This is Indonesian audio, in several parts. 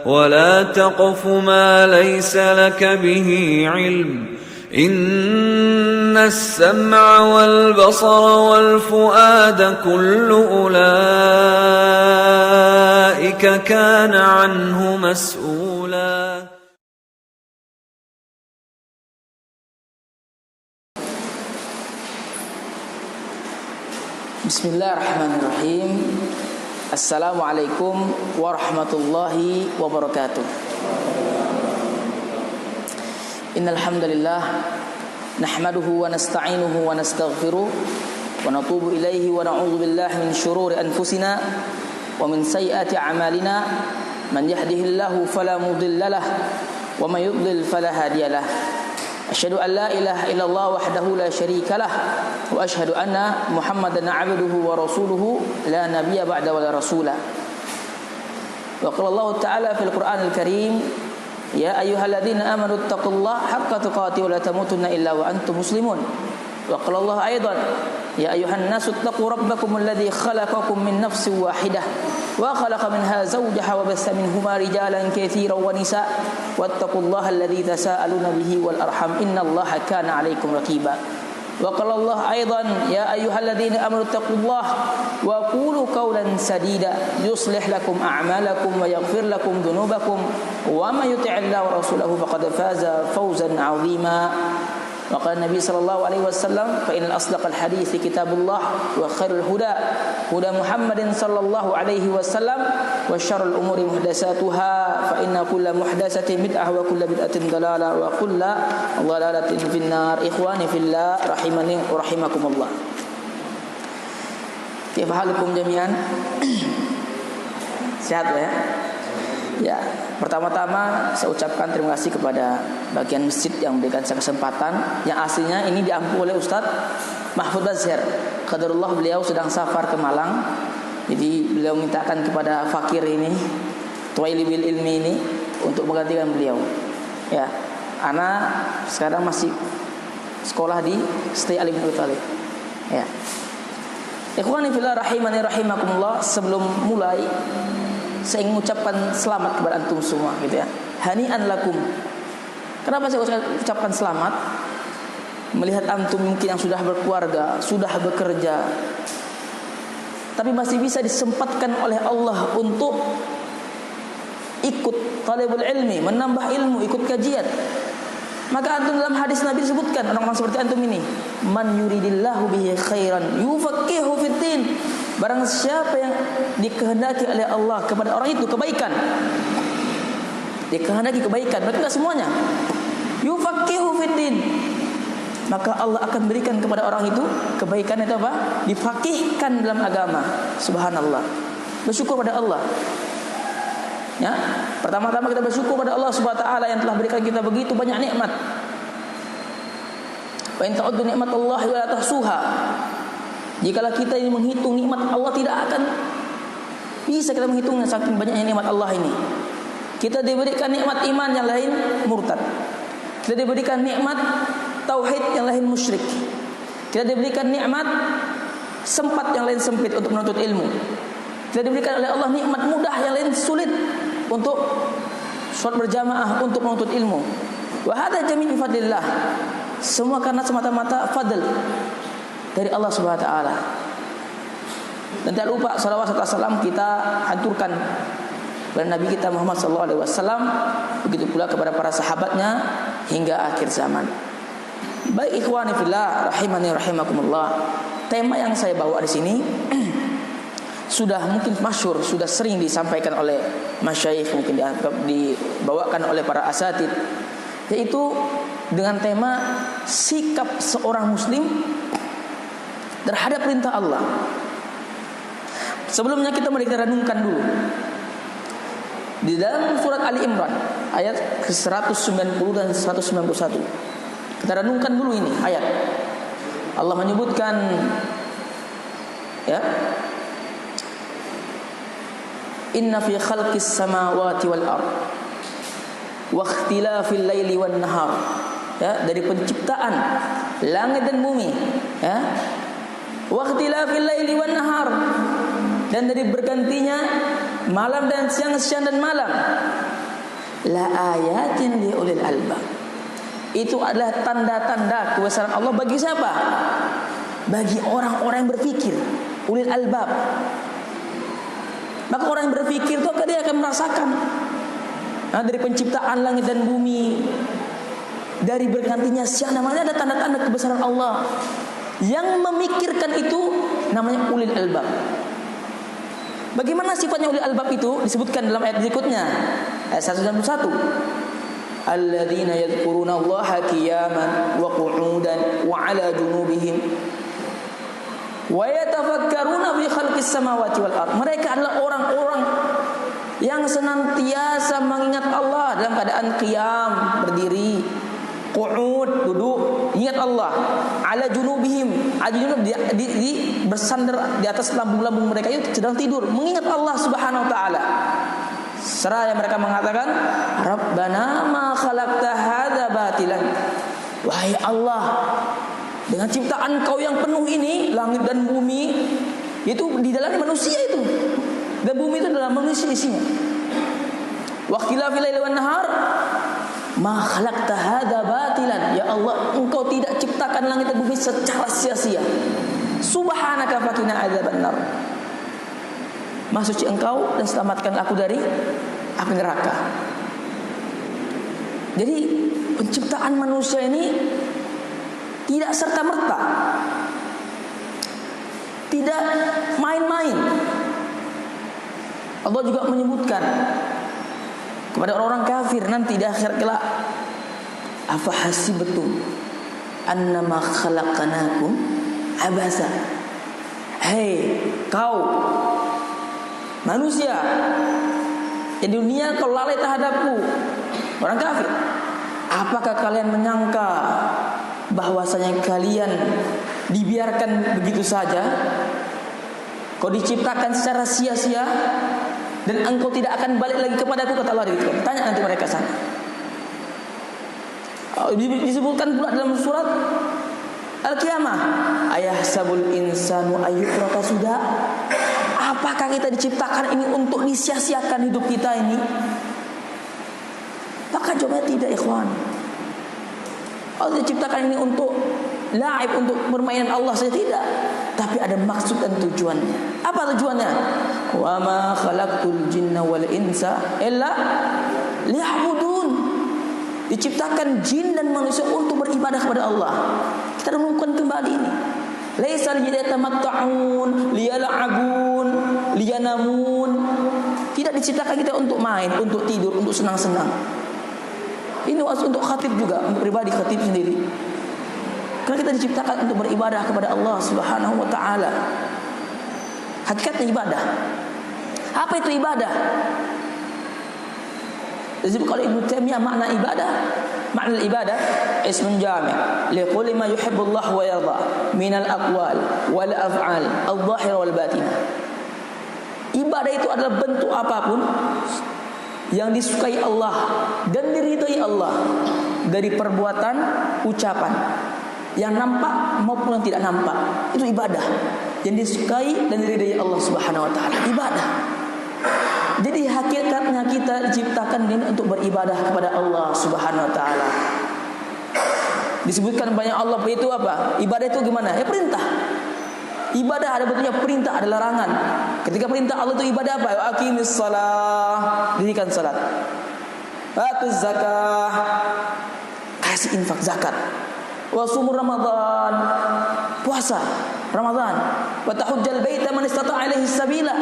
ولا تقف ما ليس لك به علم إن السمع والبصر والفؤاد كل أولئك كان عنه مسؤولا. Bismillahirrahmanirrahim. Assalamualaikum warahmatullahi wabarakatuh. Innal hamdalillah nahmaduhu wa nasta'inuhu wa nastaghfiruh wa natubu ilaihi wa na'udzu billahi min shururi anfusina wa min sayyiati a'malina. Man yahdihillahu fala mudilla lahu wa man yudlil fala hadiyalah. Asyhadu an la ilaha illallah wahdahu la syarika lah wa asyhadu anna Muhammadan 'abduhu wa rasuluhu la nabiyya ba'da wa la rasula. Wa qala Allah ta'ala fil Qur'anil Karim, ya ayyuhalladzina amanu taqullaha haqqa tuqatih wa la tamutunna illa wa antum muslimun. Wa qala Allah aidan, ya ayyuhan nasu taqu rabbakum alladzi khalaqakum min nafsin wahidah wa khalaqa minha zawjaha wa bassa minhuma rijalan katsiran wa nisaa wattaqullaha alladzi tasaaluna bihi wal arham innallaha kana 'alaikum raqiba. Wa qala Allah aidan, ya ayyuhalladzina amanu taqullaha wa qulu qawlan sadida yuslih lakum a'malakum wa yaghfir lakum dhunubakum wa may yuti'illaha wa rasulahu faqad faza fawzan 'azima. Wa qala Nabi sallallahu alaihi wasallam, fa innal asdaqal hadithi kitabullah wa khairul huda huda Muhammadin sallallahu alaihi wasallam wa syarrul umuri muhdatsatuha fa inna kulla muhdatsatin bid'ah wa kulla bid'atin dalalah wa kulla dhalalatin finnar. Ikhwani fillah rahimani wa rahimakumullah. Kaifa halukum jami'an? Sehat ya? Ya, pertama-tama saya ucapkan terima kasih kepada bagian masjid yang memberikan saya kesempatan. Yang aslinya ini diampu oleh Ustadz Mahfud Azhar. Qadarullah beliau sedang safar ke Malang. Jadi beliau mintakan kepada fakir ini, Tuwaili bil ilmi ini, untuk menggantikan beliau. Ya, ana sekarang masih sekolah di Stay Alim Abi Thalib. Ya. Ikhwani fillah rahimani rahimakumullah, sebelum mulai saya ingin mengucapkan selamat kepada antum semua gitu ya. Hani'an lakum. Kenapa saya ucapkan selamat? Melihat antum mungkin yang sudah berkeluarga, sudah bekerja, tapi masih bisa disempatkan oleh Allah untuk ikut talabul ilmi, menambah ilmu, ikut kajian. Maka antum dalam hadis Nabi disebutkan orang-orang seperti antum ini, man yuridillahu bihi khairan yufaqihu fiddin. Barang siapa yang dikehendaki oleh Allah kepada orang itu kebaikan, dikehendaki kebaikan, berarti tidak semuanya, yufaqihu fiddin, maka Allah akan berikan kepada orang itu kebaikan. Itu apa? Difaqihkan dalam agama. Subhanallah. Bersyukur pada Allah. Ya, pertama-tama kita bersyukur pada Allah Subhanahu wa taala yang telah berikan kita begitu banyak nikmat. Wa in ta'uddu nikmatallahi wa la tahsuha. Jikalau kita ini menghitung nikmat Allah, tidak akan bisa kita menghitungnya, saking banyaknya nikmat Allah ini. Kita diberikan nikmat iman, yang lain murtad. Kita diberikan nikmat tauhid, yang lain musyrik. Kita diberikan nikmat sempat, yang lain sempit untuk menuntut ilmu. Kita diberikan oleh Allah nikmat mudah, yang lain sulit untuk sholat berjamaah, untuk menuntut ilmu. Wa hadza jami'u fadlillah. Semua karena semata-mata fadl dari Allah Subhanahu wa taala. Dan tidak lupa salawat serta salam kita haturkan kepada Nabi kita Muhammad sallallahu alaihi wasallam, begitu pula kepada para sahabatnya hingga akhir zaman. Baik ikhwani fillah rahimani rahimakumullah. Tema yang saya bawa di sini sudah mungkin masyhur, sudah sering disampaikan oleh masyayikh, mungkin dibawakan oleh para asatid, yaitu dengan tema sikap seorang muslim terhadap perintah Allah. Sebelumnya kita mari kita renungkan dulu di dalam surat Ali Imran ayat ke-190 dan 191. Kita renungkan dulu ini ayat. Allah menyebutkan ya, inna fi khalqis samawati wal ard wa ikhtilafil laili wan nahar. Ya, dari penciptaan langit dan bumi, ya, wa ikhtilafil laili wan nahar, dan dari bergantinya malam dan siang dan malam, la ayatin li ulil albab. Itu adalah tanda-tanda kebesaran Allah bagi siapa? Bagi orang-orang yang berpikir, ulil albab. Maka orang yang berpikir itu dia akan merasakan dari penciptaan langit dan bumi, dari bergantinya siang, namanya ada tanda-tanda kebesaran Allah. Yang memikirkan itu namanya ulil albab. Bagaimana sifatnya ulil albab itu? Disebutkan dalam ayat berikutnya, ayat 191. Alladzina yadhkuruna Allaha qiyaman wa qu'udan wa 'ala junubihim wa yatafakkaruna fi khalqis samawati wal ard. Mereka adalah orang-orang yang senantiasa mengingat Allah dalam keadaan qiyam, berdiri, qu'ud, duduk, ingat Allah. 'Ala junubihim, junub di bersandar di atas lambung-lambung mereka itu sedang tidur, mengingat Allah Subhanahu wa taala. Seraya mereka mengatakan, Rabbana ma khalaqta hadza batilan. Wahai Allah, dengan ciptaan Kau yang penuh ini, langit dan bumi, itu di dalamnya manusia itu. Dan bumi itu adalah manusia isinya. Wa ikhtilafil laili wan nahar, ma khalaqta hadza batilan. Ya Allah, Engkau tidak ciptakan langit dan bumi secara sia-sia. Subhanaka faqina adzabannar. Maha suci Engkau dan selamatkan aku dari api neraka. Jadi penciptaan manusia ini tidak serta-merta, tidak main-main. Allah juga menyebutkan kepada orang-orang kafir nanti di akhir kelak, afa hasibtum annama khalaqnakum abasa. Hei kau manusia, di dunia kau lalai terhadapku, orang kafir. Apakah kalian menyangka bahwasanya kalian dibiarkan begitu saja? Kau diciptakan secara sia-sia dan engkau tidak akan balik lagi kepadaku, kata Allah. Tanya nanti mereka sana. Disebutkan pula dalam surat Al-Qiyamah, ayahsabul insanu ayyutraka suda. Apakah kita diciptakan ini untuk disia-siakan hidup kita ini? Maka jawabnya tidak, ikhwan. Allah diciptakan ini untuk laib, untuk permainan Allah saja, tidak. Tapi ada maksud dan tujuannya. Apa tujuannya? Wa ma khalaqtul jinna wal insa illa liya'budun. Diciptakan jin dan manusia untuk beribadah kepada Allah. Kita renungkan kembali ini. Laisa liyatamatta'un, liyal'abun, liyanamun. Tidak diciptakan kita untuk main, untuk tidur, untuk senang-senang. Ini untuk khatib juga, untuk pribadi khatib sendiri. Karena kita diciptakan untuk beribadah kepada Allah Subhanahu wa taala. Hakikatnya ibadah. Apa itu ibadah? Jadi kalau Ibnu Taimiyah makna ibadah ismun jami' li kulli ma yuhibbu Allah wa yarda min al-aqwal wal af'al adh-dhahira wal batinah. Ibadah itu adalah bentuk apapun yang disukai Allah dan diridhai Allah, dari perbuatan, ucapan, yang nampak maupun yang tidak nampak. Itu ibadah yang disukai dan diridhai Allah Subhanahu wa taala. Ibadah. Jadi hakikatnya kita diciptakan ini untuk beribadah kepada Allah Subhanahu wa taala. Disebutkan banyak Allah itu apa? Ibadah itu gimana? Ya perintah. Ibadah ada bentuknya perintah, ada larangan. Ketika perintah Allah itu ibadah apa? Aqimis shalah, dirikan salat. Atuz zakah, kasih infak zakat. Wa sumur Ramadan, puasa Ramadan. Wa tahujjal baita man istata'a ilaihi sabila,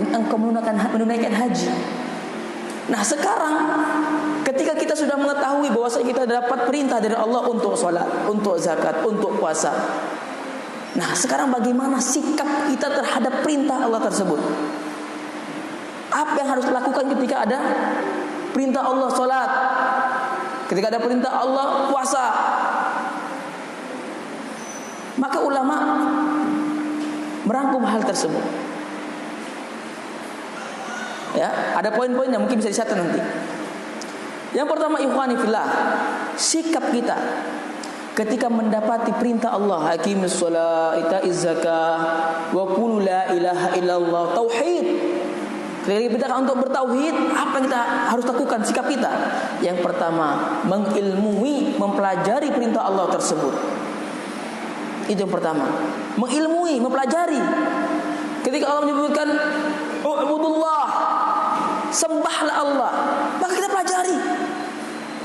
dan engkau menunaikan haji. Nah, sekarang ketika kita sudah mengetahui bahwa kita dapat perintah dari Allah untuk salat, untuk zakat, untuk puasa. Nah, sekarang bagaimana sikap kita terhadap perintah Allah tersebut? Apa yang harus dilakukan ketika ada perintah Allah salat? Ketika ada perintah Allah puasa? Maka ulama merangkum hal tersebut. Ya, ada poin-poinnya mungkin bisa dicatat nanti. Yang pertama, ikhwani fillah, sikap kita ketika mendapati perintah Allah, aqimis shalah, itaiz zakah, wa qul la ilaha illallah, tauhid. Ketika kita untuk bertauhid, apa yang kita harus lakukan, sikap kita? Yang pertama, mengilmui, mempelajari perintah Allah tersebut. Itu yang pertama, mengilmui, mempelajari. Ketika Allah menyebutkan u'budullah, sembahlah Allah, maka kita pelajari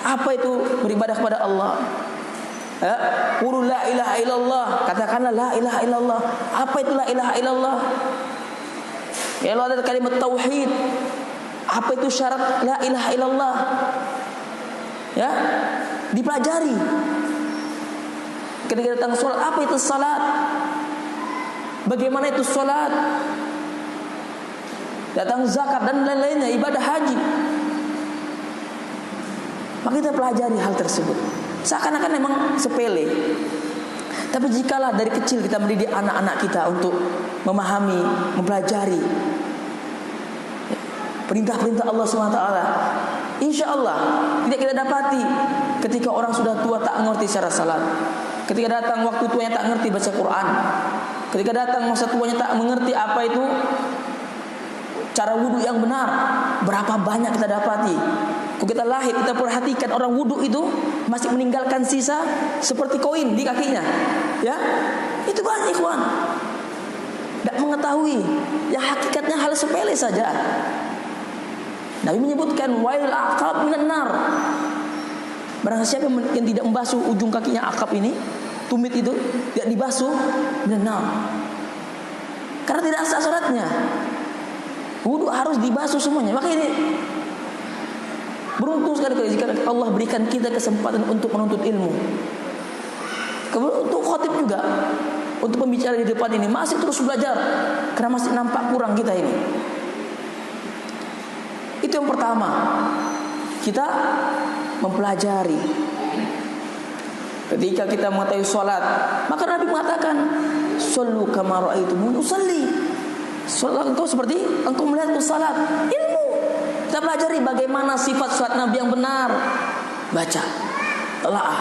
apa itu beribadah kepada Allah. Qul la ilaha illallah, katakanlah la ilaha illallah. Apa itu la ilaha illallah? Ya Allah, ada kalimat tauhid. Apa itu syarat la ilaha illallah? Ya, dipelajari. Ketika datang salat, apa itu salat? Bagaimana itu salat? Datang zakat dan lain-lainnya, ibadah haji. Maka kita pelajari hal tersebut. Seakan-akan memang sepele. Tapi jikalah dari kecil kita mendidik anak-anak kita untuk memahami, mempelajari perintah-perintah Allah SWT, insya Allah tidak kita dapati ketika orang sudah tua tak mengerti cara salat, ketika datang waktu tuanya tak mengerti baca Quran, ketika datang masa tuanya tak mengerti apa itu cara wudhu yang benar. Berapa banyak kita dapati, kalau kita lahir kita perhatikan orang wudhu itu masih meninggalkan sisa seperti koin di kakinya, ya, itu banyak ikhwan. Tidak mengetahui yang hakikatnya hal sepele saja. Nabi menyebutkan wail aqab minan nar. Barang siapa yang tidak membasuh ujung kakinya akab ini, tumit itu tidak dibasuh, minan nar. Karena tidak sah salatnya. Wudu harus dibasuh semuanya. Maka ini beruntung sekali jika Allah berikan kita kesempatan untuk menuntut ilmu. Kemudian untuk khotib juga, untuk pembicara di depan ini masih terus belajar, karena masih nampak kurang kita ini. Itu yang pertama, kita mempelajari. Ketika kita mengetahui sholat, maka Nabi mengatakan, "Shollu kama ra'aitumuni usalli." Sholat engkau seperti engkau melihatku salat. Ilmu. Kita pelajari bagaimana sifat sholat Nabi yang benar. Baca, telaah.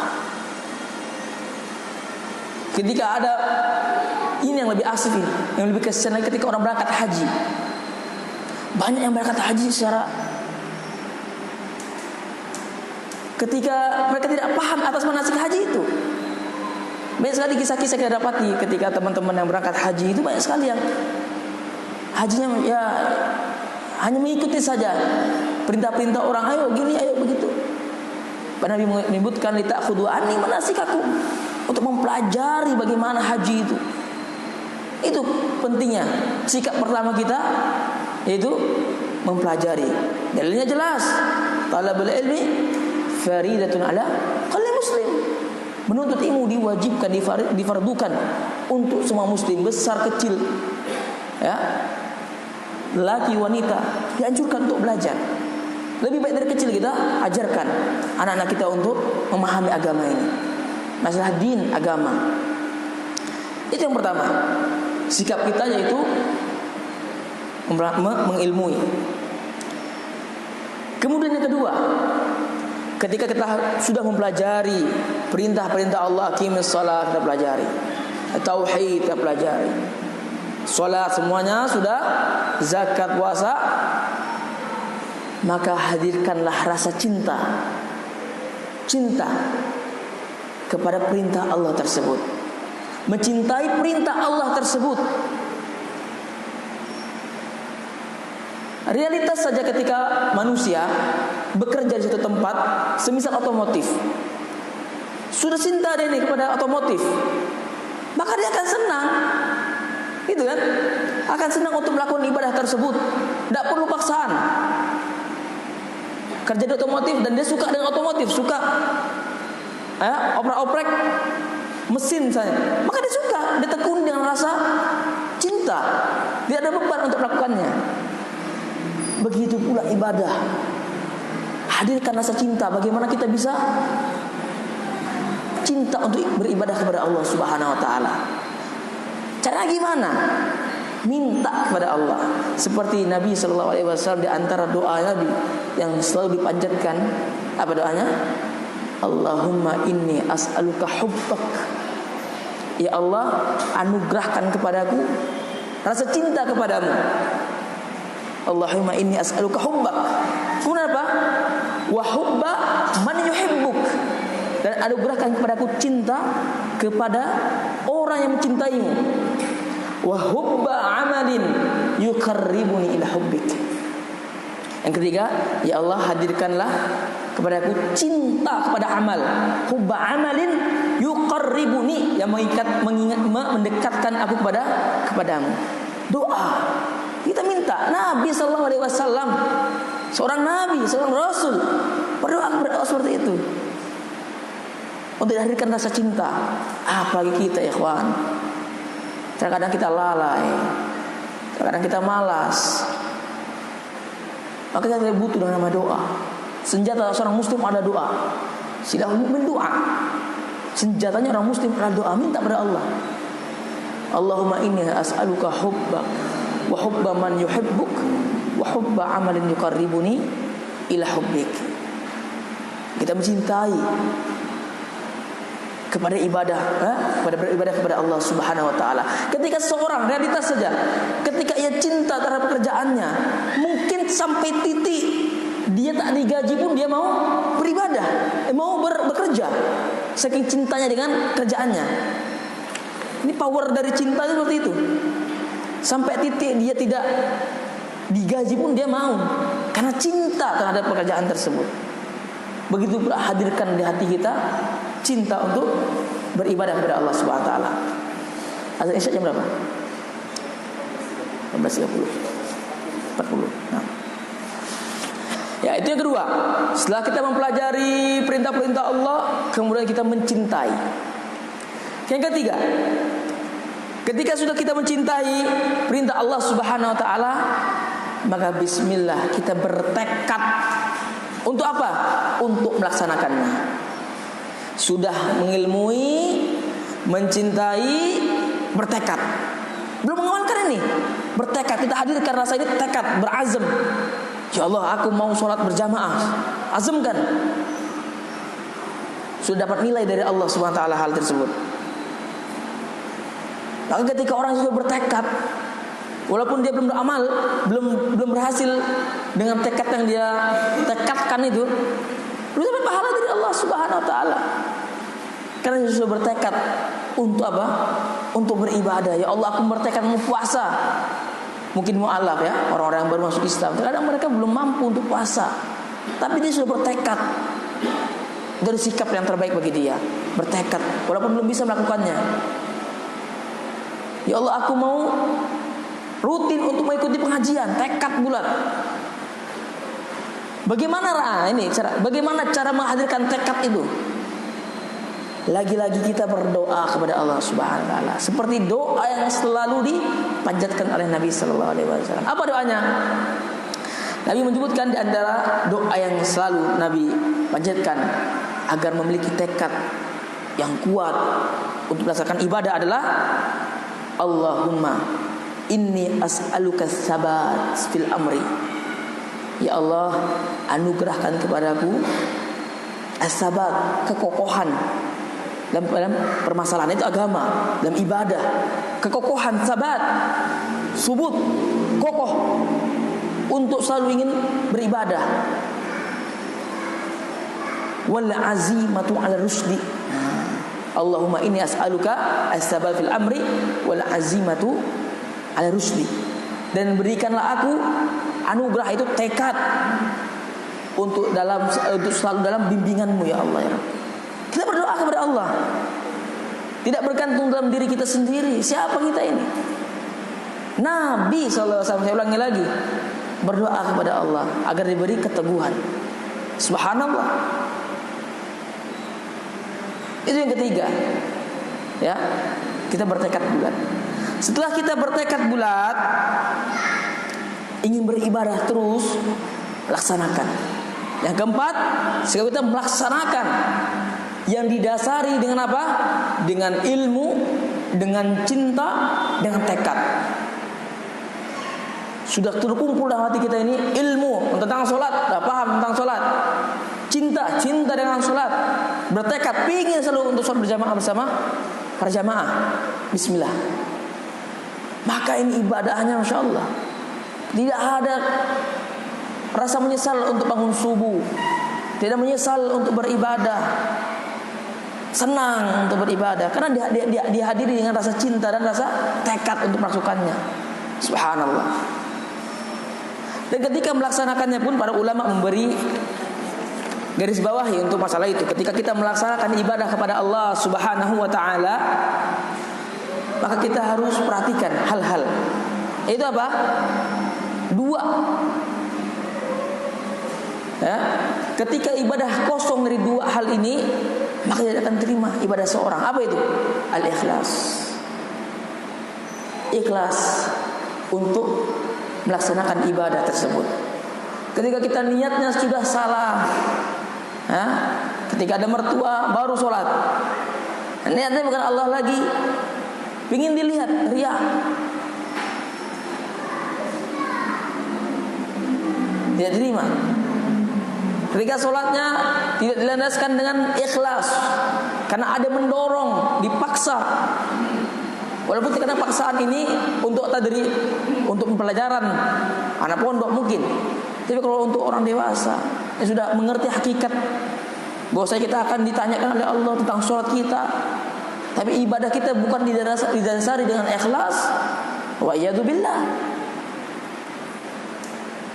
Ketika ada ini yang lebih asik ini, yang lebih kesian lagi ketika orang berangkat haji. Banyak yang berangkat haji secara ketika mereka tidak paham atas manasik haji itu. Banyak sekali kisah-kisah kita dapati ketika teman-teman yang berangkat haji itu, banyak sekali yang hajinya ya hanya mengikuti saja perintah-perintah orang, ayo gini, ayo begitu. Nabi menyebutkan lita'khudhu anni manasikakum, untuk mempelajari bagaimana haji itu. Itu pentingnya sikap pertama kita, yaitu mempelajari. Dalilnya jelas, talabul ilmi faridatun ala kulli muslim. Menuntut ilmu diwajibkan, difardukan untuk semua muslim, besar kecil, ya, laki wanita, dianjurkan untuk belajar. Lebih baik dari kecil kita ajarkan anak-anak kita untuk memahami agama ini, masalah din, agama. Itu yang pertama, sikap kita yaitu mengilmui. Kemudian yang kedua, ketika kita sudah mempelajari perintah-perintah Allah, aqimis shalah kita pelajari, tauhid kita pelajari, salat semuanya sudah, zakat, puasa, maka hadirkanlah rasa cinta kepada perintah Allah tersebut, mencintai perintah Allah tersebut. Realitas saja ketika manusia bekerja di suatu tempat, semisal otomotif, sudah cinta dia ini kepada otomotif, maka dia akan senang, gitu kan? Akan senang untuk melakukan ibadah tersebut, tidak perlu paksaan. Kerja di otomotif dan dia suka dengan otomotif, suka oprek-oprek mesin saya, maka dia suka, dia tekuni dengan rasa cinta, tidak ada beban untuk melakukannya. Begitu pula ibadah, hadirkan rasa cinta. Bagaimana kita bisa cinta untuk beribadah kepada Allah Subhanahu wa taala? Cara gimana? Minta kepada Allah. Seperti Nabi sallallahu alaihi wasallam, di antara doa Nabi yang selalu dipanjatkan, apa doanya? Allahumma inni as'aluka hubbak. Ya Allah, anugerahkan kepadaku rasa cinta kepadamu. Allahumma inni as'aluka hubbak. Kemudian apa? Wa hubba man yuhibbuk. Dan anugerahkan kepadaku cinta kepada orang yang mencintaimu. Wa hubba amalin yuqarribuni ila hubbik. Yang ketiga, ya Allah hadirkanlah kepadaku cinta kepada amal. Hubba amalin yuqarribuni, yang mendekatkan aku kepadamu. Doa. Kita minta Nabi sallallahu alaihi wasallam, seorang nabi, seorang rasul, berdoa kepada Allah seperti itu. Untuk dihadirkan rasa cinta. Apalagi kita, ikhwan. Terkadang kita lalai, terkadang kita malas. Maka kita butuh dengan nama doa. Senjata seorang muslim ada doa. Silahul mu'min doa. Senjatanya orang muslim adalah doa, minta pada Allah. Allahumma inni as'aluka hubbak wa hubba man yuhibbuk wa hubba amalin yuqarribuni ila hubbik. Kita mencintai kepada ibadah, kepada beribadah kepada Allah Subhanahu wa taala. Ketika seorang, realitas saja, ketika ia cinta terhadap pekerjaannya, mungkin sampai titik dia tak digaji pun dia mau beribadah, mau bekerja, saking cintanya dengan kerjaannya. Ini power dari cinta itu seperti itu. Sampai titik dia tidak digaji pun dia mau, karena cinta terhadap pekerjaan tersebut. Begitu pula hadirkan di hati kita cinta untuk beribadah kepada Allah Subhanahu wa taala. Azan Isya jam berapa? 15.30. 40. Nah. Ya, itu yang kedua. Setelah kita mempelajari perintah-perintah Allah, kemudian kita mencintai. Yang ketiga, ketika sudah kita mencintai perintah Allah Subhanahu wa taala, maka bismillah kita bertekad untuk apa? Untuk melaksanakannya. Sudah mengilmui, mencintai, bertekad. Belum mengamalkan ini, bertekad. Kita hadirkan rasa ini, tekad, berazam. Ya Allah, aku mau sholat berjamaah. Azamkan. Sudah dapat nilai dari Allah Subhanahu wa taala hal tersebut. Maka ketika orang sudah bertekad, walaupun dia belum beramal, belum berhasil dengan tekad yang dia tekadkan itu, lu dapat pahala dari Allah Subhanahu wa taala. Karena dia sudah bertekad untuk apa? Untuk beribadah. Ya Allah, aku bertekad mau puasa. Mungkin mu'alaf ya, orang-orang yang baru masuk Islam. Terkadang mereka belum mampu untuk puasa, tapi dia sudah bertekad. Dari sikap yang terbaik bagi dia, bertekad walaupun belum bisa melakukannya. Ya Allah, aku mau rutin untuk mengikuti pengajian, tekad bulat. Bagaimana cara menghadirkan tekad itu? Lagi-lagi kita berdoa kepada Allah Subhanahu wa taala, seperti doa yang selalu dipanjatkan oleh Nabi sallallahu alaihi wasallam. Apa doanya? Nabi menyebutkan di antara doa yang selalu Nabi panjatkan agar memiliki tekad yang kuat untuk melaksanakan ibadah adalah Allahumma inni as'aluka tsabat fil amri. Ya Allah, anugerahkan kepadaku as-sabat, kekokohan dalam permasalahan itu agama, dalam ibadah, kekokohan, sabat, subut, kokoh untuk selalu ingin beribadah. Wal azimatu 'ala rusdi. Allahumma inni as'aluka as-sabat fil amri wal azimatu 'ala rusdi. Dan berikanlah aku anugerah itu tekad untuk selalu dalam bimbinganmu ya Allah ya. Kita berdoa kepada Allah, tidak bergantung dalam diri kita sendiri. Siapa kita ini? Nabi SAW, saya ulangi lagi, berdoa kepada Allah agar diberi keteguhan. Subhanallah. Itu yang ketiga. Ya, kita bertekad bulat. Setelah kita bertekad bulat, ingin beribadah terus, laksanakan. Yang keempat, sekarang kita melaksanakan yang didasari dengan apa? Dengan ilmu, dengan cinta, dengan tekad. Sudah terkumpul dalam hati kita ini ilmu tentang sholat, dah paham tentang sholat, cinta dengan sholat, bertekad ingin selalu untuk sholat berjamaah bersama para jamaah. Bismillah. Maka ini ibadahnya Masya Allah. Tidak ada rasa menyesal untuk bangun subuh, tidak menyesal untuk beribadah, senang untuk beribadah karena dihadiri dengan rasa cinta dan rasa tekad untuk melakukannya. Subhanallah. Dan ketika melaksanakannya pun para ulama memberi garis bawahi untuk masalah itu. Ketika kita melaksanakan ibadah kepada Allah Subhanahu wa taala, maka kita harus perhatikan hal-hal. Itu apa? Dua. Ya, ketika ibadah kosong dari dua hal ini, maka tidak akan terima ibadah seorang. Apa itu? Al-ikhlas. Ikhlas untuk melaksanakan ibadah tersebut. Ketika kita niatnya sudah salah, ya, ketika ada mertua baru sholat, niatnya bukan Allah lagi, ingin dilihat, riya. Tidak terima. Ketika sholatnya tidak dilandaskan dengan ikhlas, karena ada mendorong, dipaksa. Walaupun karena paksaan ini untuk tadri, untuk pembelajaran anak pondok mungkin. Tapi kalau untuk orang dewasa yang sudah mengerti hakikat bahwa kita akan ditanyakan oleh Allah tentang sholat kita, tapi ibadah kita bukan didasari dengan ikhlas, wa iyadu billah.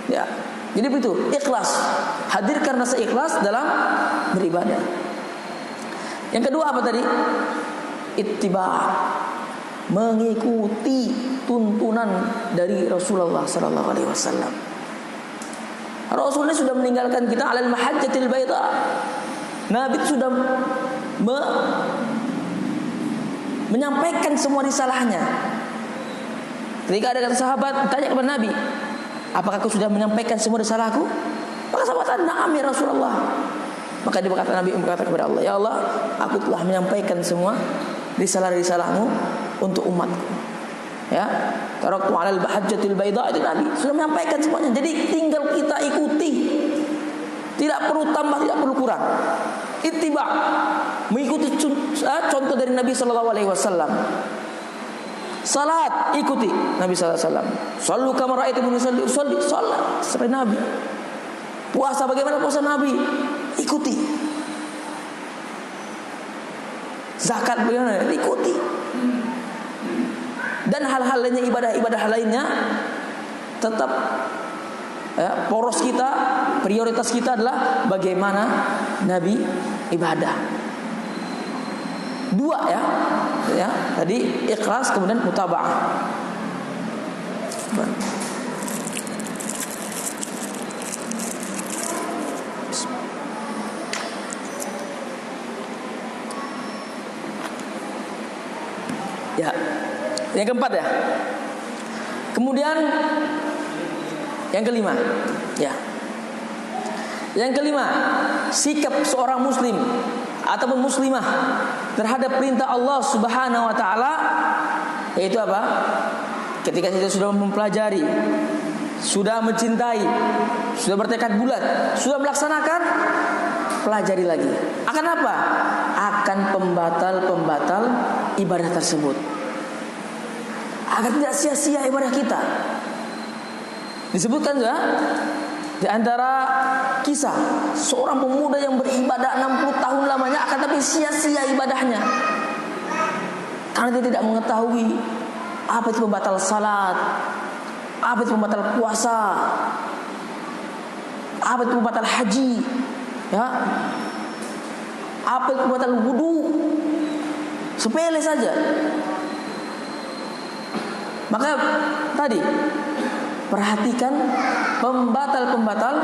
Ya. Jadi begitu, ikhlas. Hadirkan rasa ikhlas dalam beribadah. Yang kedua apa tadi? Ittiba'. Mengikuti tuntunan dari Rasulullah sallallahu alaihi wasallam. Rasulullah sudah meninggalkan kita alal mahajjatil baida. Nabi sudah menyampaikan semua risalahnya. Ketika ada sahabat tanya kepada Nabi, apakah kau sudah menyampaikan semua risalahku? Maka sahabat tanya, na'am ya Rasulullah. Maka dia berkata, Nabi berkata kepada Allah, ya Allah, aku telah menyampaikan semua risalah-risalahmu untuk umatku. Ya, taraktu 'alal bahajjatil baida, itu Nabi sudah menyampaikan semuanya. Jadi tinggal kita ikuti. Tidak perlu tambah, tidak perlu kurang. Ittiba, mengikuti contoh dari Nabi sallallahu alaihi wasallam. Salat, ikuti Nabi sallallahu alaihi wasallam. Shallu kama ra'aitumuni usolli, salat seperti Nabi. Puasa bagaimana puasa Nabi, ikuti. Zakat bagaimana, ikuti. Dan hal-hal lainnya, ibadah-ibadah lainnya tetap ya, poros kita, prioritas kita adalah bagaimana Nabi ibadah. Dua ya, tadi ikhlas kemudian mutaba'ah. Ya. Yang keempat ya. Kemudian yang kelima, ya. Yang kelima, sikap seorang muslim ataupun muslimah terhadap perintah Allah Subhanahu wa taala, yaitu apa? Ketika kita sudah mempelajari, sudah mencintai, sudah bertekad bulat, sudah melaksanakan, pelajari lagi. Akan apa? Akan pembatal-pembatal ibadah tersebut. Agar tidak sia-sia ibadah kita. Disebutkan ya, di antara kisah seorang pemuda yang beribadah 60 tahun lamanya, akan tapi sia-sia ibadahnya. Karena dia tidak mengetahui apa itu pembatal salat, apa itu pembatal puasa, apa itu pembatal haji, ya, apa itu pembatal wudu. Sepele saja. Maka tadi perhatikan pembatal-pembatal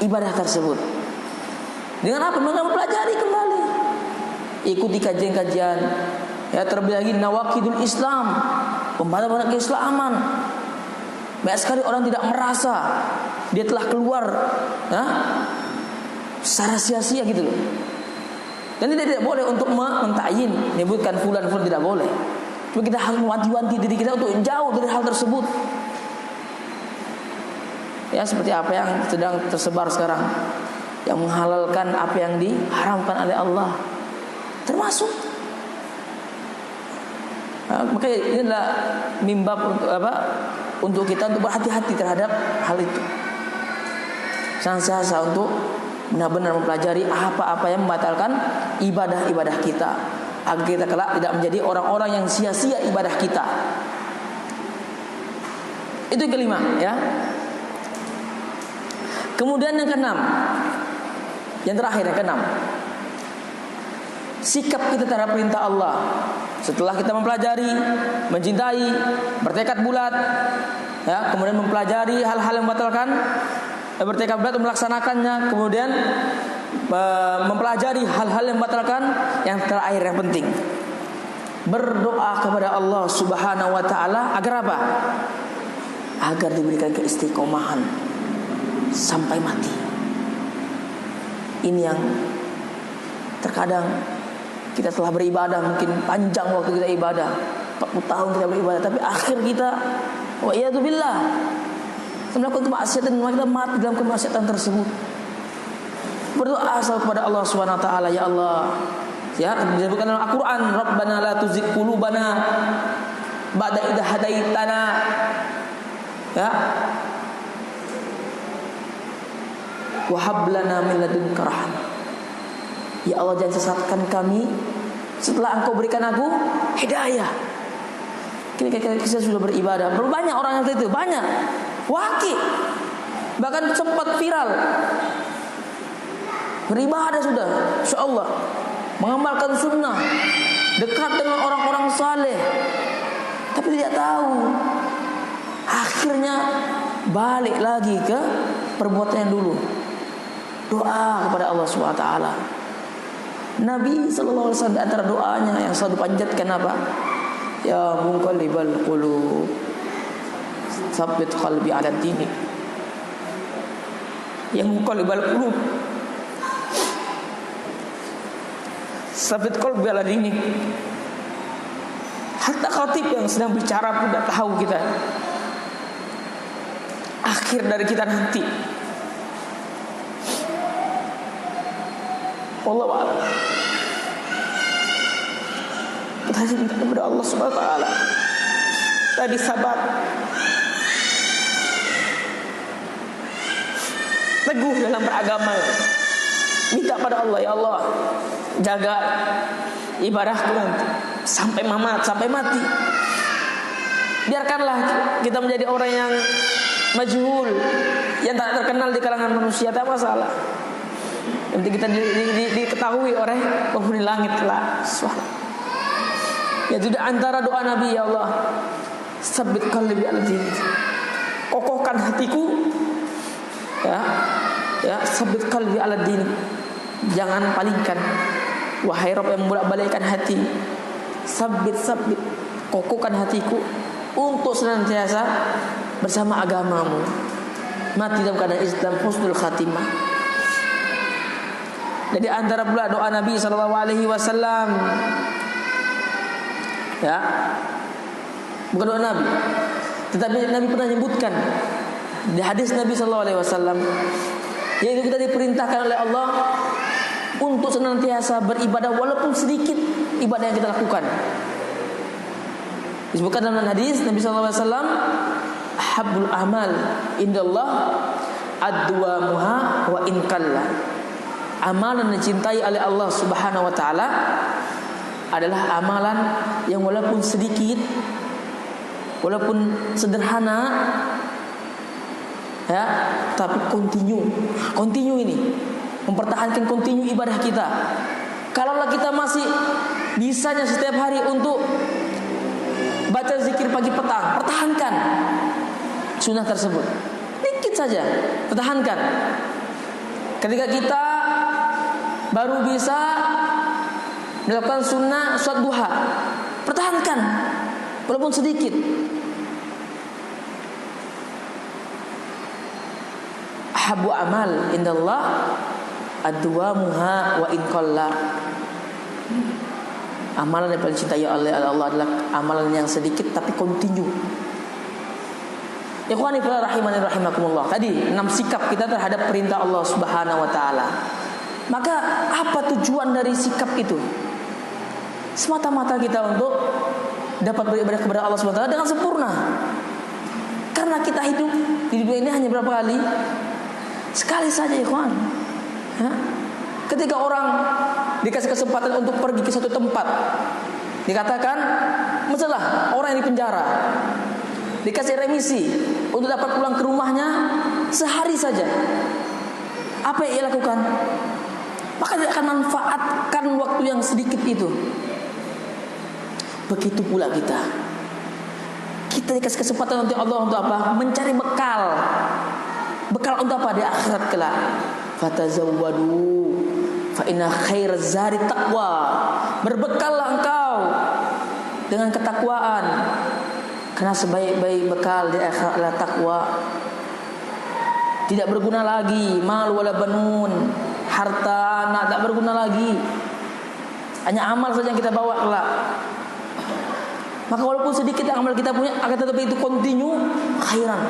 ibadah tersebut. Dengan apa? Dengan mempelajari kembali. Ikuti kajian-kajian. Ya, terlebih lagi nawaqidul Islam, pembatal-pembatal keislaman. Banyak sekali orang tidak merasa dia telah keluar, ya, secara sia-sia gitu loh. Dan tidak boleh untuk mentayin, menyebutkan fulan tidak boleh. Cuma kita harus mewanti-wanti diri kita untuk jauh dari hal tersebut. Ya, seperti apa yang sedang tersebar sekarang, yang menghalalkan apa yang diharamkan oleh Allah, termasuk. Nah, makanya inilah mimbab untuk apa? untuk kita untuk berhati-hati terhadap hal itu. Senantiasa untuk benar-benar mempelajari apa-apa yang membatalkan ibadah-ibadah kita, agar kita kelak tidak menjadi orang-orang yang sia-sia ibadah kita. Itu yang kelima, ya. Kemudian yang keenam, yang terakhir, yang keenam, sikap kita terhadap perintah Allah. Setelah kita mempelajari, mencintai, bertekad bulat, ya, kemudian mempelajari hal-hal yang membatalkan, bertekad bulat melaksanakannya, kemudian mempelajari hal-hal yang membatalkan, yang terakhir yang penting, berdoa kepada Allah Subhanahu wa taala agar apa? Agar diberikan keistiqomahan sampai mati. Ini yang terkadang kita telah beribadah, mungkin panjang waktu kita ibadah, 40 tahun kita beribadah, tapi akhir kita wa iyadzubillah melakukan kemaksiatan, kita mati dalam kemaksiatan tersebut. Berdoa kepada Allah Subhanahu wa taala, ya Allah, ya, disebutkan dalam Al-Qur'an, Rabbana la tuzigh qulubana ba'da idh hadaitana, ya, wa hab lana min ladunka rahmah. Ya Allah, jangan sesatkan kami setelah Engkau berikan aku hidayah. Kita sudah beribadah, banyak orang yang seperti itu, banyak, wakil, bahkan sempat viral, beribadah sudah, insyaallah, mengamalkan sunnah, dekat dengan orang-orang saleh, tapi tidak tahu, akhirnya balik lagi ke perbuatan yang dulu. Doa kepada Allah SWT. Nabi sallallahu alaihi wasallam antara doanya yang selalu panjatkan apa? Ya muqallibal qulub, tsabbit qalbi 'ala dinik. Ya muqallibal qulub, tsabbit qalbi 'ala dinik. Hatta khatib yang sedang bicara pun tidak tahu kita akhir dari kita nanti. Wallahu a'lam. Kita hanya minta kepada Allah Subhanahu wa taala tadi sabar, teguh dalam beragama. Minta pada Allah, ya Allah, jaga ibadahku nanti sampai mamat, sampai mati. Biarkanlah kita menjadi orang yang majhul, yang tak terkenal di kalangan manusia, tak masalah. Nanti kita diketahui oleh penghuni langit lah. Ya, sudah antara doa Nabi, ya Allah, tsabbit qalbi 'ala dinik, kokohkan hatiku, ya, tsabbit qalbi 'ala dinik, jangan palingkan, wahai Rabb yang membolak-balikkan hati, tsabbit, kokohkan hatiku untuk senantiasa bersama agamamu, mati dalam keadaan Islam, husnul khatimah. Jadi antara pula doa Nabi sallallahu alaihi wasallam, ya, bukan doa Nabi, tetapi Nabi pernah menyebutkan di hadis Nabi sallallahu alaihi wasallam, yaitu kita diperintahkan oleh Allah untuk senantiasa beribadah walaupun sedikit ibadah yang kita lakukan. Disebutkan dalam hadis Nabi sallallahu alaihi wasallam, habbul amal indallah adwamuha wa in qalla. Amalan yang dicintai oleh Allah Subhanahu wa taala adalah amalan yang walaupun sedikit, walaupun sederhana, ya, tapi continue ini, mempertahankan continue ibadah kita. Kalaulah kita masih bisanya setiap hari untuk baca zikir pagi petang, pertahankan sunnah tersebut, dikit saja, pertahankan. Ketika kita baru bisa melakukan sunnah salat duha, pertahankan walaupun sedikit. Habbu amal indallah adwamuha wa in qalla. Amalan yang paling dicintai oleh Allah adalah amalan yang sedikit tapi continue. Ikhwani fillah rahimani rahimakumullah. Tadi 6 sikap kita terhadap perintah Allah Subhanahu wa taala. Maka apa tujuan dari sikap itu? Semata-mata kita untuk dapat beribadah kepada Allah Subhanahu wa taala dengan sempurna. Karena kita hidup di dunia ini hanya berapa kali? Sekali saja, ikhwan. Ketika orang dikasih kesempatan untuk pergi ke satu tempat, dikatakan misalnya orang yang di penjara dikasih remisi untuk dapat pulang ke rumahnya sehari saja. Apa yang ia lakukan? Maka dia akan manfaatkan waktu yang sedikit itu. Begitu pula kita. Kita dikasih kesempatan untuk Allah untuk apa? Mencari bekal. Bekal untuk apa? Di akhirat kelak. Fatazawwadu fa inna khairaz zadi taqwa. Berbekallah engkau dengan ketakwaan, karena sebaik-baik bekal di akhirat adalah takwa. Tidak berguna lagi mal wala banun, harta anak tak berguna lagi. Hanya amal saja yang kita bawa kelak. Maka walaupun sedikit amal kita punya, akan tetapi itu continue khairan.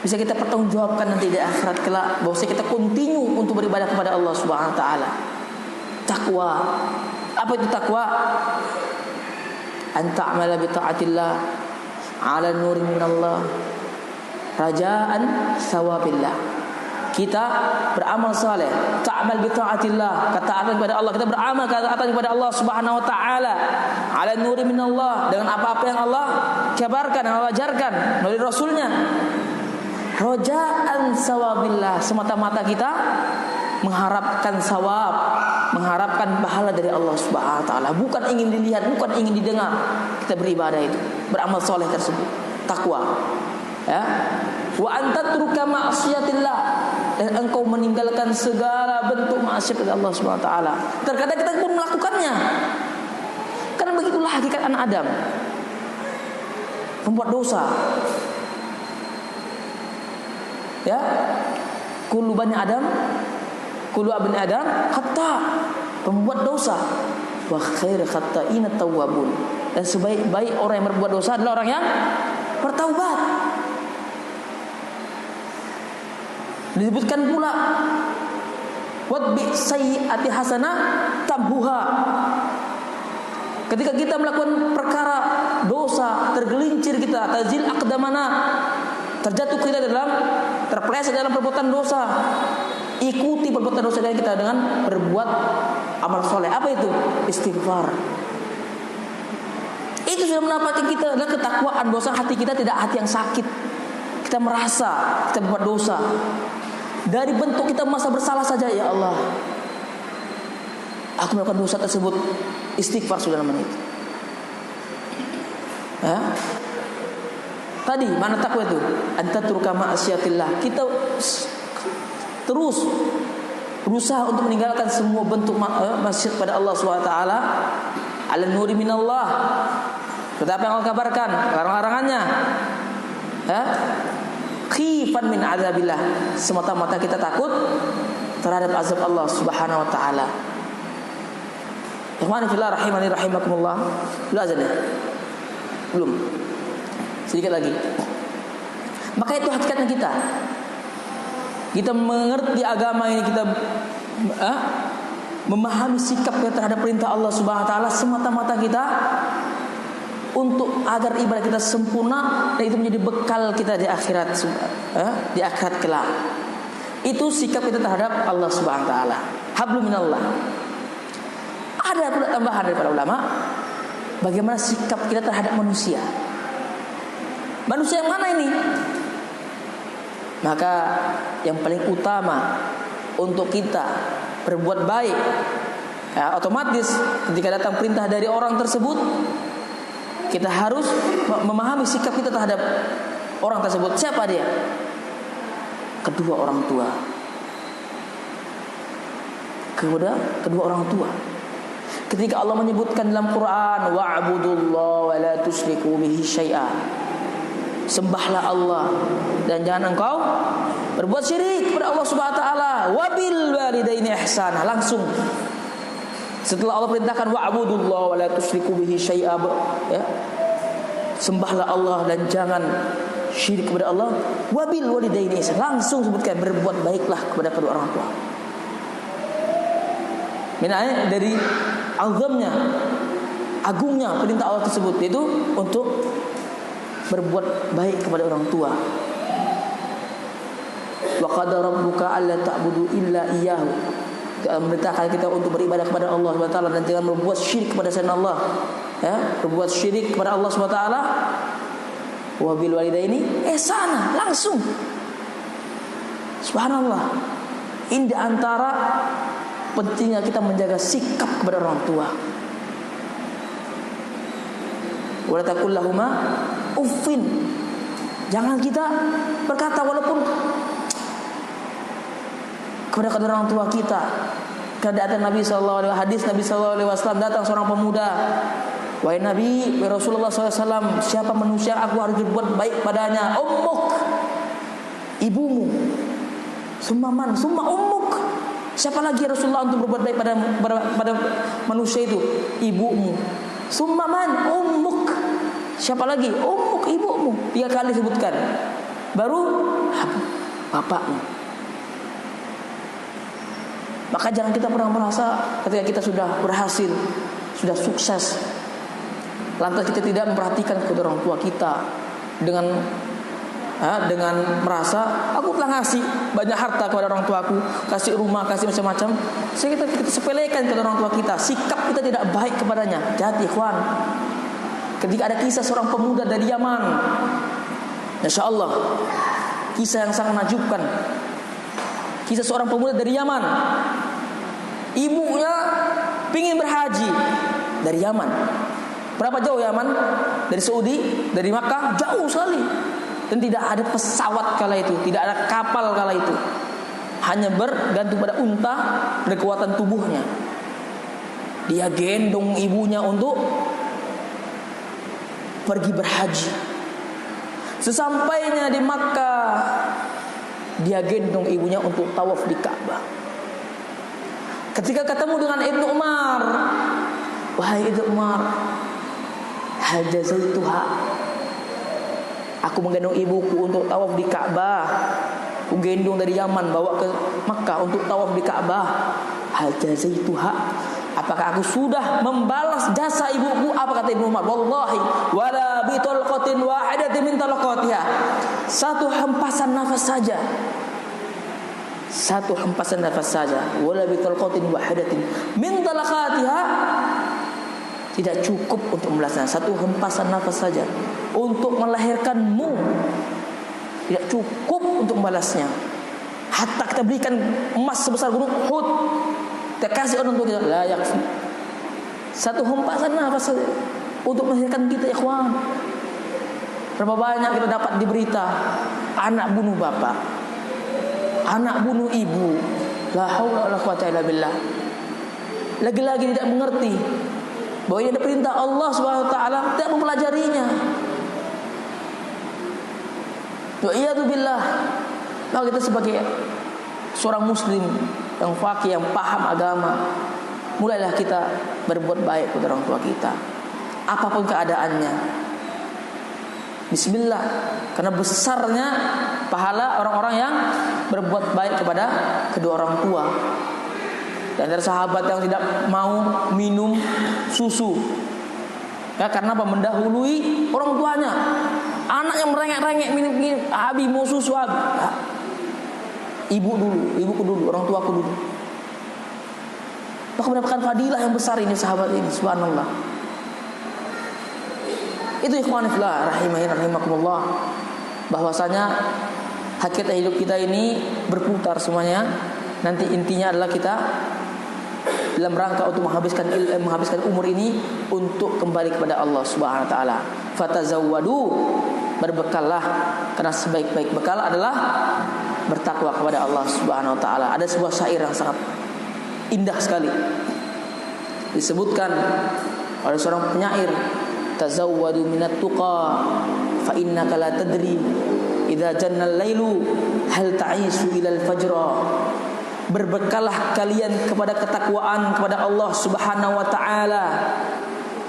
Bisa kita pertanggungjawabkan nanti di akhirat kelak, bahwa kita continue untuk beribadah kepada Allah Subhanahu wa taala. Takwa. Apa itu takwa? An ta'mala bi ta'atillah 'ala nurin minallah raja'an thawabillah. Kita beramal saleh, ta'mal bi ta'atillah, ketaatan kepada Allah. Kita beramal ketaatan kepada Allah Subhanahu wa taala 'ala nurin minallah, dengan apa-apa yang Allah kabarkan, yang Allah ajarkan melalui rasulnya. Raja'an thawabillah, semata-mata kita mengharapkan sawab, mengharapkan pahala dari Allah Subhanahu wa taala, bukan ingin dilihat, bukan ingin didengar. Kita beribadah itu, beramal soleh tersebut, takwa. Ya. Wa antatruka ma'siyatillah, dan engkau meninggalkan segala bentuk maksiat dari Allah Subhanahu wa taala. Terkadang kita pun melakukannya. Karena begitulah hakikat anak Adam. Membuat dosa. Ya. Kullu bani Adam, kullu abni Adam khata, pembuat dosa. Wa khair khata'ina tawwabun, dan sebaik-baik orang yang berbuat dosa adalah orang yang bertaubat. Disebutkan pula wadbi sayyi'ati hasanah tambuha. Ketika kita melakukan perkara dosa, tergelincir kita, tazil aqdamana, terjatuh kita terpeleset dalam perbuatan dosa, ikuti perbuatan dosa dari kita dengan berbuat amal soleh. Apa itu? Istighfar. Itu sudah menapaki kita adalah ketakwaan, dosa hati kita tidak hati yang sakit. Kita merasa kita berbuat dosa. Dari bentuk kita merasa bersalah saja, ya Allah, aku melakukan dosa tersebut. Istighfar sudah namanya itu. Ya. Tadi mana takwa itu? Antatruka ma'asiyatillah. Kita terus berusaha untuk meninggalkan semua bentuk maksiat pada Allah SWT. Ala nuri minallah. Tetapi yang Allah kabarkan, larang-larangannya. Ya. Khifan min azabillah, semata-mata kita takut terhadap azab Allah Subhanahu wa taala. Ikhwani fillah rahimani rahimakumullah. Belum azan ya? Belum. Sedikit lagi. Maka itu hakikatnya kita. Kita mengerti agama ini, kita memahami sikap kita terhadap perintah Allah Subhanahu wa taala semata-mata kita untuk agar ibadah kita sempurna, dan itu menjadi bekal kita di akhirat, di akhirat kelak. Itu sikap kita terhadap Allah Subhanahu wa taala. Hablum minallah. Ada pula tambahan dari para ulama, bagaimana sikap kita terhadap manusia. Manusia yang mana ini? Maka yang paling utama untuk kita berbuat baik, ya, otomatis ketika datang perintah dari orang tersebut, kita harus memahami sikap kita terhadap orang tersebut. Siapa dia? Kedua orang tua. Kedua orang tua. Ketika Allah menyebutkan dalam Quran, wa'budullaha wa la tusyriku bihi syai'a, sembahlah Allah dan jangan engkau berbuat syirik kepada Allah Subhanahu wa taala. Wabil walidaini ihsana, langsung setelah Allah perintahkan wa'budullaha wa la tusyriku bihi syai'a, ya, sembahlah Allah dan jangan syirik kepada Allah. Wabil walidaini ihsana, langsung sebutkan berbuat baiklah kepada kedua orang tua. Minanya dari azamnya, agungnya perintah Allah tersebut, yaitu untuk berbuat baik kepada orang tua. Wa qadara rabbuka alla ta'budu illa iyyahu. Memerintahkan kita untuk beribadah kepada Allah Subhanahu wa taala dan jangan berbuat syirik kepada selain Allah. Ya, berbuat syirik kepada Allah Subhanahu wa taala. Wa bil walidaini ihsana, langsung. Subhanallah. Ini di antara pentingnya kita menjaga sikap kepada orang tua. Wala taqul lahuma uffin. Jangan kita berkata walaupun kepada kedua orang tua kita. Keadaan Nabi sallallahu alaihi wasallam, hadis Nabi sallallahu alaihi wasallam, datang seorang pemuda. Wahai Nabi, wahai Rasulullah SAW, siapa manusia aku harus berbuat baik padanya? Ummuk, ibumu. Summa man, summa ummuk. Siapa lagi Rasulullah untuk berbuat baik pada manusia itu? Ibumu. Summa man, ummuk. Siapa lagi? Ummuk, ibumu. 3 kali sebutkan. Baru bapakmu. Maka jangan kita pernah merasa ketika kita sudah berhasil, sudah sukses, lantas kita tidak memperhatikan kedua orang tua kita dengan merasa aku telah ngasih banyak harta kepada orang tuaku, kasih rumah, kasih macam-macam. Kita sepelekan kepada orang tua kita, sikap kita tidak baik kepadanya. Hati-hati ikhwan. Ketika ada kisah seorang pemuda dari Yaman, Masya Allah, kisah yang sangat menakjubkan. Kisah seorang pemuda dari Yaman, ibunya pingin berhaji dari Yaman. Berapa jauh Yaman? Dari Saudi, dari Makkah, jauh sekali. Dan tidak ada pesawat kala itu, tidak ada kapal kala itu. Hanya bergantung pada unta dan kekuatan tubuhnya. Dia gendong ibunya untuk pergi berhaji. Sesampainya di Makkah, dia gendong ibunya untuk tawaf di Ka'bah. Ketika ketemu dengan Ibnu Umar, wahai Ibnu Umar, hal jazaituha, aku menggendong ibuku untuk tawaf di Ka'bah. Aku gendong dari Yaman bawa ke Makkah untuk tawaf di Ka'bah. Hal jazaituha, apakah aku sudah membalas jasa ibuku? Apa kata Ibnu Umar? Wallahi wala bi talqatin wahidatin min talaqatiha. Satu hempasan nafas saja. Satu hempasan nafas saja. Wala bi talqatin wahidatin min talaqatiha. Tidak cukup untuk membalasnya. Satu hempasan nafas saja untuk melahirkanmu. Tidak cukup untuk membalasnya. Hatta kita berikan emas sebesar gunung Uhud, kita kasih orang tua kita, la yakfi. Satu hempasan nafas saja untuk melahirkan kita, ikhwan. Berapa banyak kita dapat di berita anak bunuh bapak, anak bunuh ibu. La haula wala quwata illa billah. Lagi-lagi tidak mengerti bahwa ini ada perintah Allah Subhanahu wa taala, tidak mempelajarinya. Wa iyadu billah. Maka kita sebagai seorang muslim yang faqih, yang paham agama, mulailah kita berbuat baik kepada orang tua kita, apapun keadaannya. Bismillah, karena besarnya pahala orang-orang yang berbuat baik kepada kedua orang tua. Dan ada sahabat yang tidak mau minum susu, ya, karena apa? Mendahului orang tuanya. Anak yang merengek-rengek minum, abi mau susu abi. Ya. Ibuku dulu, orang tuaku dulu. Maka mendapatkan fadilah yang besar ini sahabat ini, subhanallah. Itu ikhwan fillah rahimakumullah, bahwasanya hakikat hidup kita ini berputar semuanya. Nanti intinya adalah kita dalam rangka untuk menghabiskan umur ini untuk kembali kepada Allah Subhanahu wa taala. Fatazawwadu, berbekallah, karena sebaik-baik bekal adalah bertakwa kepada Allah Subhanahu wa taala. Ada sebuah syair yang sangat indah sekali, disebutkan oleh seorang penyair, tazawwadu minat tuqa fa innaka la tadri idza janna al-lailu hal ta'isu ila al-fajra. Berbekallah kalian kepada ketakwaan kepada Allah Subhanahu wa taala,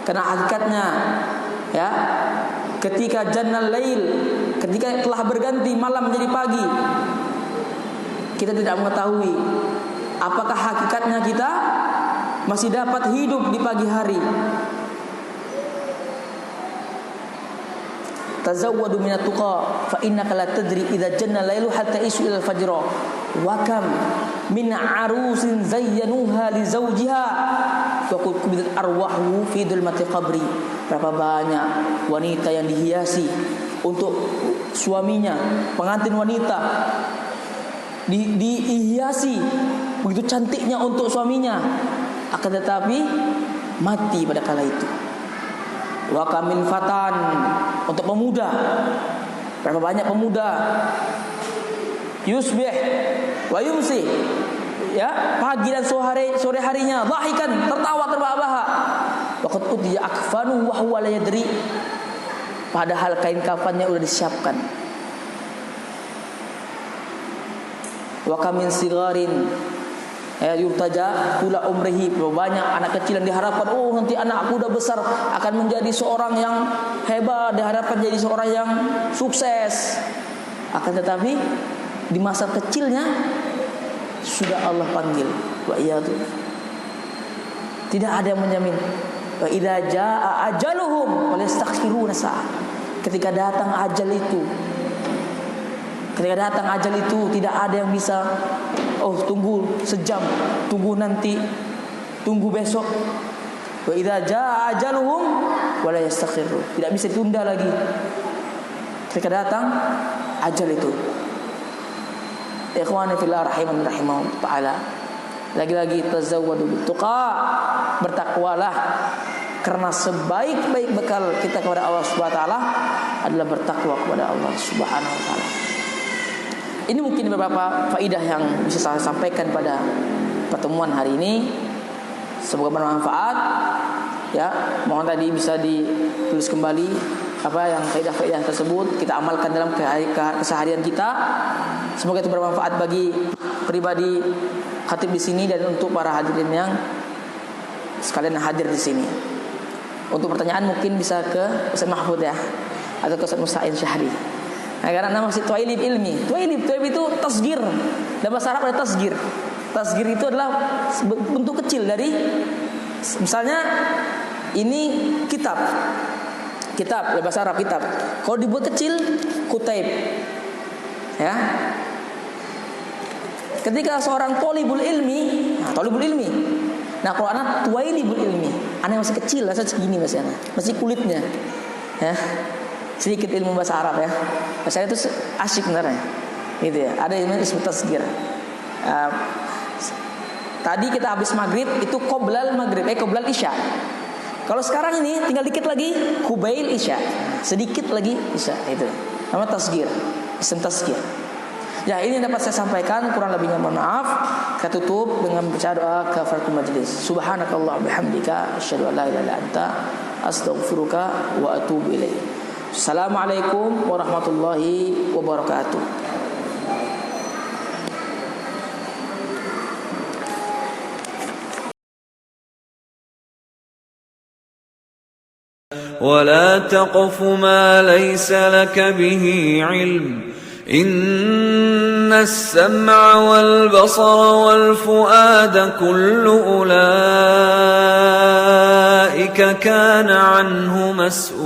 karena hakikatnya, ya, ketika jannal lail, ketika telah berganti malam menjadi pagi, kita tidak mengetahui apakah hakikatnya kita masih dapat hidup di pagi hari. tazawwadu minat tuqa fa innaka la tadri idza janna lailu hatta isu ila al-fajr wa kam min arusin zayyanuha li zawjiha wa kubidat arwahu fi dhulmati qabri. Berapa banyak wanita yang dihiasi untuk suaminya, pengantin wanita dihiasi begitu cantiknya untuk suaminya, akan tetapi mati pada kala itu. Wa kamil fatan, untuk pemuda, berapa banyak pemuda yusbih wa yumsi, ya, pagi dan sore harinya dhahikan, tertawa terbahak-bahak. Waqad utiya akfanu wa huwa la yadri, padahal kain kafannya sudah disiapkan. Wa kamin sigarin yurtaja tula umrihi, banyak anak kecil yang diharapkan, oh nanti anakku udah besar akan menjadi seorang yang hebat, diharapkan jadi seorang yang sukses. Akan tetapi di masa kecilnya sudah Allah panggil, wa iyadu, tidak ada yang menjamin. Wa idza jaa ajaluhum wa yastakhiruna sa'ah, ketika datang ajal itu, tidak ada yang bisa, oh tunggu sejam, tunggu nanti, tunggu besok. Wa idza jaa ajaluhum wa la yastakhiru, tidak bisa ditunda lagi ketika datang ajal itu. Ikhwani fillah rahiman rahimahum ta'ala, lagi-lagi tazawwadu bittuqa, bertakwalah, karena sebaik-baik bekal kita kepada Allah Subhanahu wa taala adalah bertakwa kepada Allah Subhanahu wa taala. Ini mungkin beberapa faidah yang bisa saya sampaikan pada pertemuan hari ini. Semoga bermanfaat. Ya, mohon tadi bisa ditulis kembali apa yang faidah-faidah tersebut, kita amalkan dalam keseharian kita. Semoga itu bermanfaat bagi pribadi khatib di sini dan untuk para hadirin yang sekalian hadir di sini. Untuk pertanyaan mungkin bisa ke Ustaz Mahfud ya, atau ke Ustaz Musta'in Syahri. Nah, karena nama si Tuwailib ilmi. Tuwailib itu tasgir. Dalam bahasa Arab ada tasgir. Tasgir itu adalah bentuk kecil dari, misalnya ini kitab. Kitab, dalam bahasa Arab kitab. Kalau dibuat kecil, kutaib. Ya. Ketika seorang tolibul ilmi, tolibul ilmi. Nah, kalau anak tuwailibul ilmi, anak masih kecil, rasa segini masih anak, masih kulitnya. Ya. Sedikit ilmu bahasa Arab ya. Bahasa Arab itu asyik sebenarnya. Gitu ya. Ada yang disebut tasgir. Tadi kita habis maghrib itu qoblal maghrib, qoblal isya. Kalau sekarang ini tinggal dikit lagi kubail isya. Sedikit lagi isya, itu. Nama tasgir. Isim tasgir. Ya, ini dapat saya sampaikan, kurang lebihnya mohon maaf. Kita tutup dengan baca doa kafaratul majlis. Subhanakallah bihamdika asyhadu an la ilaha illa anta astaghfiruka wa atubu ilaik. Assalamualaikum warahmatullahi wabarakatuh. ولا تقف ما ليس لك به علم إن السمع والبصر والفؤاد كل أولئك كان عنه مسؤولا